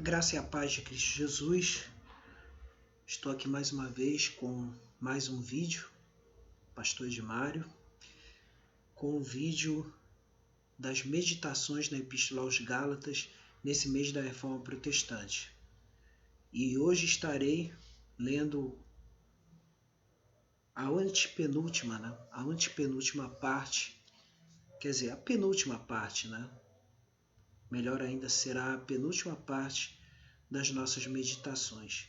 Graça e a paz de Cristo Jesus. Estou aqui mais uma vez com mais um vídeo, Pastor Edimário, com o vídeo das meditações na Epístola aos Gálatas nesse mês da Reforma Protestante. E hoje estarei lendo a antepenúltima parte, a penúltima parte, Melhor ainda, será a penúltima parte das nossas meditações,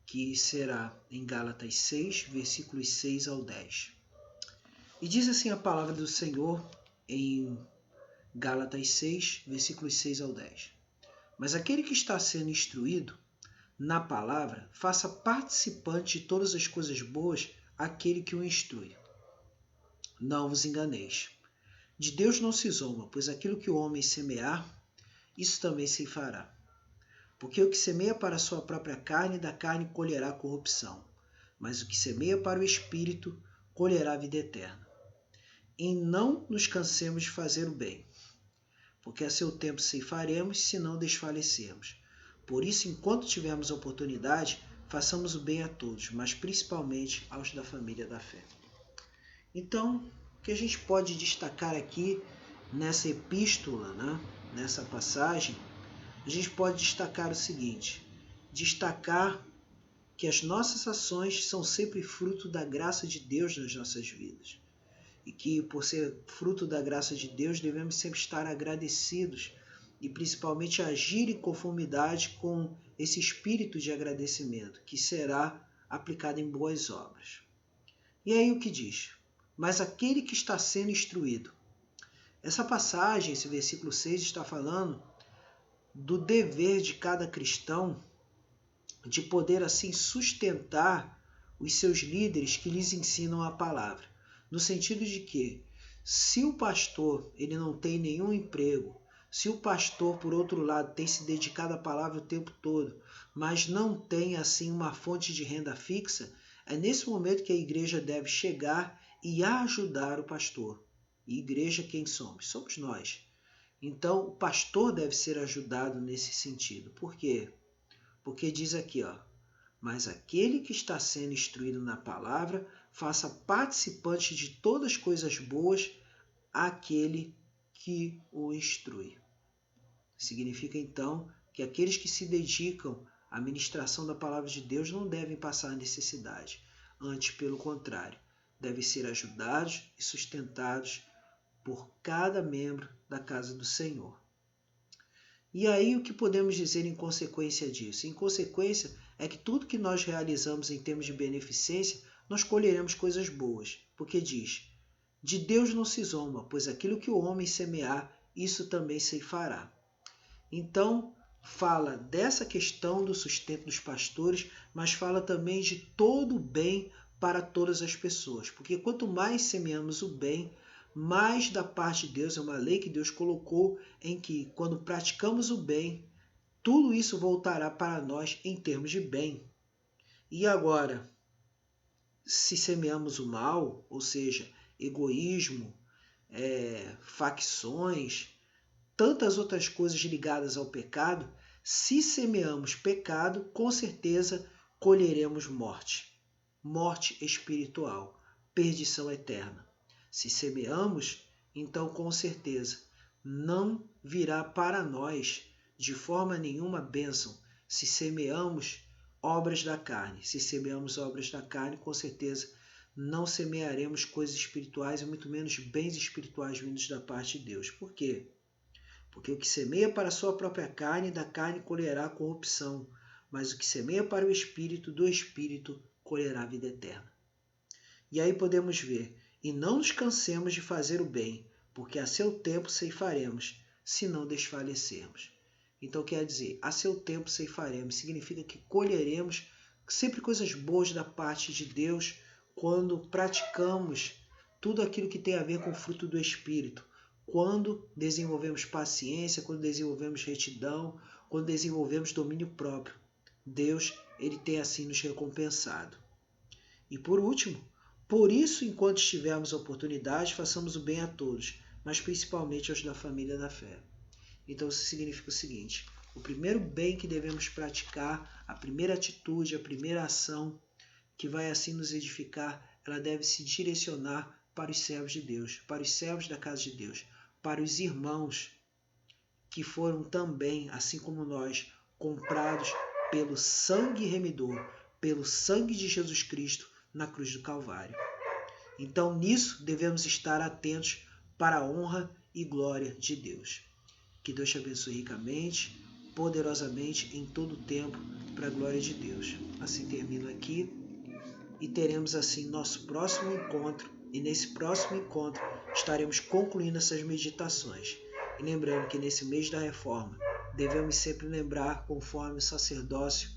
que será em Gálatas 6, versículos 6 ao 10. E diz assim a palavra do Senhor em Gálatas 6, versículos 6 ao 10. Mas aquele que está sendo instruído na palavra, faça participante de todas as coisas boas aquele que o instrui. Não vos enganeis. De Deus não se zomba, pois aquilo que o homem semear, isso também se fará. Porque o que semeia para a sua própria carne, da carne colherá corrupção. Mas o que semeia para o Espírito, colherá vida eterna. E não nos cansemos de fazer o bem, porque a seu tempo ceifaremos, se não desfalecermos. Por isso, enquanto tivermos oportunidade, façamos o bem a todos, mas principalmente aos da família da fé. Então, o que a gente pode destacar aqui nessa epístola, nessa passagem, a gente pode destacar o seguinte: destacar que as nossas ações são sempre fruto da graça de Deus nas nossas vidas. E que, por ser fruto da graça de Deus, devemos sempre estar agradecidos e principalmente agir em conformidade com esse espírito de agradecimento, que será aplicado em boas obras. E aí o que diz? Mas aquele que está sendo instruído. Essa passagem, esse versículo 6, está falando do dever de cada cristão de poder assim sustentar os seus líderes que lhes ensinam a palavra. No sentido de que, se o pastor ele não tem nenhum emprego, se o pastor, por outro lado, tem se dedicado à palavra o tempo todo, mas não tem assim uma fonte de renda fixa, é nesse momento que a igreja deve chegar e ajudar o pastor. E igreja quem somos? Somos nós. Então, o pastor deve ser ajudado nesse sentido. Por quê? Porque diz aqui, mas aquele que está sendo instruído na palavra, faça participante de todas as coisas boas aquele que o instrui. Significa então que aqueles que se dedicam à ministração da palavra de Deus não devem passar necessidade. Antes, pelo contrário, devem ser ajudados e sustentados por cada membro da casa do Senhor. E aí o que podemos dizer em consequência disso? Em consequência é que tudo que nós realizamos em termos de beneficência, nós colheremos coisas boas. Porque diz, de Deus não se zomba, pois aquilo que o homem semear, isso também ceifará. Então, fala dessa questão do sustento dos pastores, mas fala também de todo o bem para todas as pessoas. Porque quanto mais semeamos o bem, mais da parte de Deus, é uma lei que Deus colocou em que, quando praticamos o bem, tudo isso voltará para nós em termos de bem. E agora, se semeamos o mal, ou seja, egoísmo, facções, tantas outras coisas ligadas ao pecado, se semeamos pecado, com certeza colheremos morte. Morte espiritual, perdição eterna. Se semeamos, então com certeza não virá para nós de forma nenhuma bênção. Se semeamos obras da carne, com certeza não semearemos coisas espirituais e muito menos bens espirituais vindos da parte de Deus. Por quê? Porque o que semeia para a sua própria carne, da carne colherá corrupção, mas o que semeia para o Espírito, do Espírito colherá vida eterna. E aí podemos ver, e não nos cansemos de fazer o bem, porque a seu tempo ceifaremos, se não desfalecermos. Então quer dizer, a seu tempo ceifaremos, significa que colheremos sempre coisas boas da parte de Deus quando praticamos tudo aquilo que tem a ver com o fruto do Espírito. Quando desenvolvemos paciência, quando desenvolvemos retidão, quando desenvolvemos domínio próprio. Deus, ele tem assim nos recompensado. E por último, por isso, enquanto tivermos oportunidade, façamos o bem a todos, mas principalmente aos da família da fé. Então isso significa o seguinte, O primeiro bem que devemos praticar, a primeira atitude, a primeira ação que vai assim nos edificar, ela deve se direcionar para os servos de Deus, para os servos da casa de Deus, para os irmãos que foram também, assim como nós, comprados pelo sangue remidor, pelo sangue de Jesus Cristo na cruz do Calvário. Então, nisso devemos estar atentos para a honra e glória de Deus. Que Deus te abençoe ricamente, poderosamente, em todo o tempo, para a glória de Deus. Assim termino aqui e teremos assim nosso próximo encontro. E nesse próximo encontro estaremos concluindo essas meditações. E lembrando que nesse mês da Reforma devemos sempre lembrar, conforme o sacerdócio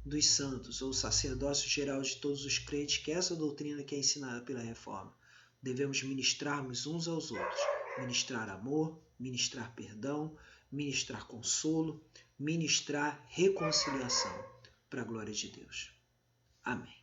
dos santos, ou o sacerdócio geral de todos os crentes, que é essa doutrina que é ensinada pela Reforma. Devemos ministrarmos uns aos outros, ministrar amor, ministrar perdão, ministrar consolo, ministrar reconciliação, para a glória de Deus. Amém.